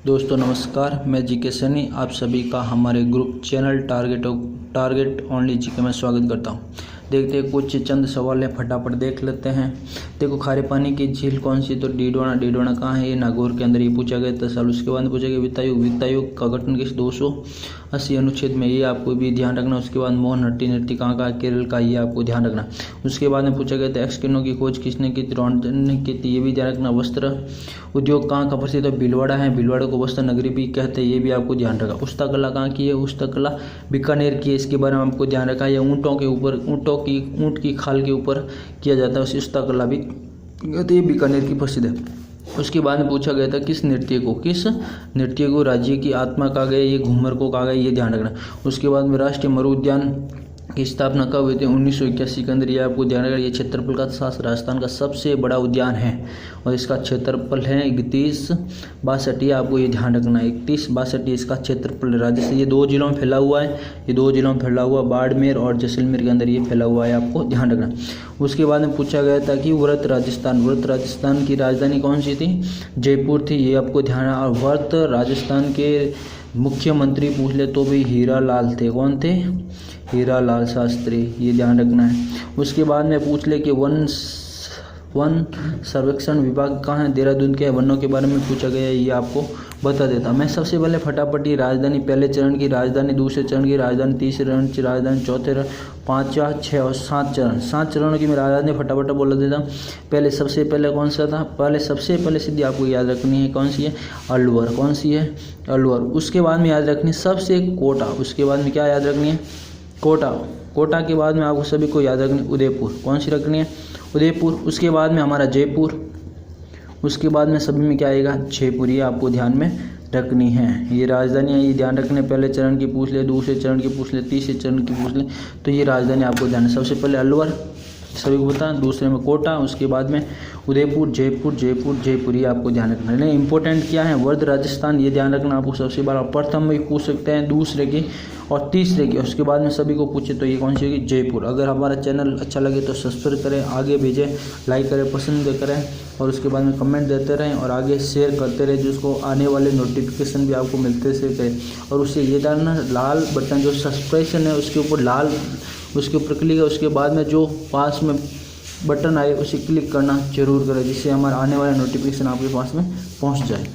दोस्तों नमस्कार, मैं जीके सैनी आप सभी का हमारे group channel target only GK में स्वागत करता हूं। देखते हैं कुछ चंद सवाल है, फटाफट देख लेते हैं। देखो, खारे पानी की झील कौन सी? तो डीडोना कहाँ है? ये नागौर के अंदर। ये पूछा गया 10 साल। उसके बाद पूछा गया वित्तायोग का गठन किस 280 अनुच्छेद में? ये आपको भी ध्यान रखना। उसके बाद मोहन नट्टी कहाँ का? केरल का। ये आपको ध्यान रखना। उसके बाद में पूछा गया था एक्स किरणों की खोज किसने की? रॉन्टन ने की थी। ये भी ध्यान रखना। वस्त्र उद्योग कहाँ का प्रसिद्ध है? भीलवाड़ा है। भीलवाड़ा को वस्त्र नगरी भी कहते हैं। ये भी आपको ध्यान रखा। उस्तकला कहाँ की है? उस्तकला बीकानेर की है। इसके बारे में आपको ध्यान रखा। या ऊँटों के ऊपर ऊँट की खाल के ऊपर किया जाता है। उस उस्तकला भी कहते हैं। बीकानेर की प्रसिद्ध है। उसके बाद में पूछा गया था किस नृत्य को राज्य की आत्मा कहा गया? ये घूमर को कहा गया। ये ध्यान रखना। उसके बाद में राष्ट्रीय मरु उद्यान की स्थापना कब हुई थी? 1981 के अंदर। ये आपको ध्यान रखना। ये क्षेत्रफल का साथ राजस्थान का सबसे बड़ा उद्यान है और इसका क्षेत्रफल है 3162। ये आपको ये ध्यान रखना। 3162 इसका क्षेत्रफल राजस्थान। ये 2 जिलों में फैला हुआ है। ये 2 जिलों में फैला हुआ, बाड़मेर और जैसलमेर के अंदर ये फैला हुआ है। आपको ध्यान रखना। उसके बाद में पूछा गया था कि व्रत राजस्थान की राजधानी कौन सी थी? जयपुर थी। ये आपको ध्यान रखना। और व्रत राजस्थान के मुख्यमंत्री पूछ ले तो भी हीरालाल थे। कौन थे? हीरालाल शास्त्री। ये ध्यान रखना है। उसके बाद में पूछ ले कि वन सर्वेक्षण विभाग कहाँ है? देहरादून के। वनों के बारे में पूछा गया है। ये आपको बता देता। मैं सबसे पहले फटाफट ये राजधानी, पहले चरण की राजधानी, दूसरे चरण की राजधानी, तीसरे चरण की राजधानी, चौथे चरण, 5, 6 और 7 चरणों की मैं राजधानी फटाफट बोल देता हूँ। पहले सबसे पहले कौन सा था? सबसे पहले सीधी आपको याद रखनी है। कौन सी है? अलवर। कौन सी है? अलवर। उसके बाद में याद रखनी सबसे कोटा। उसके बाद में क्या याद रखनी है? कोटा के बाद में आपको सभी को याद रखनी उदयपुर। कौन सी रखनी है? उदयपुर। उसके बाद में हमारा जयपुर। उसके बाद में सभी में क्या आएगा? जयपुर। ये आपको ध्यान में रखनी है। ये राजधानी है, ये ध्यान रखने। पहले चरण की पूछ ले, दूसरे चरण की पूछ ले, तीसरे चरण की पूछ ले, तो ये राजधानी आपको ध्यान है। सबसे पहले अलवर सभी को पता, दूसरे में कोटा, उसके बाद में उदयपुर, जयपुर। ये आपको ध्यान रखना है। इंपॉर्टेंट क्या है? वर्ध राजस्थान। ये ध्यान रखना आपको सबसे बड़ा। प्रथम में पूछ सकते हैं, दूसरे की और तीसरे की। उसके बाद में सभी को पूछे तो ये कौन सी होगी? जयपुर। अगर हमारा चैनल अच्छा लगे तो सब्सक्राइब करें, आगे भेजें, लाइक करें, पसंद करें और उसके बाद में कमेंट देते रहें और आगे शेयर करते रहें, जिसको आने वाले नोटिफिकेशन भी आपको मिलते से करें। और उससे ये जानना, लाल बटन जो सब्सक्रिप्शन है उसके ऊपर उसके ऊपर क्लिक है। उसके बाद में जो पास में बटन आए उसे क्लिक करना जरूर करें, जिससे हमारे आने वाला नोटिफिकेशन आपके पास में पहुंच जाए।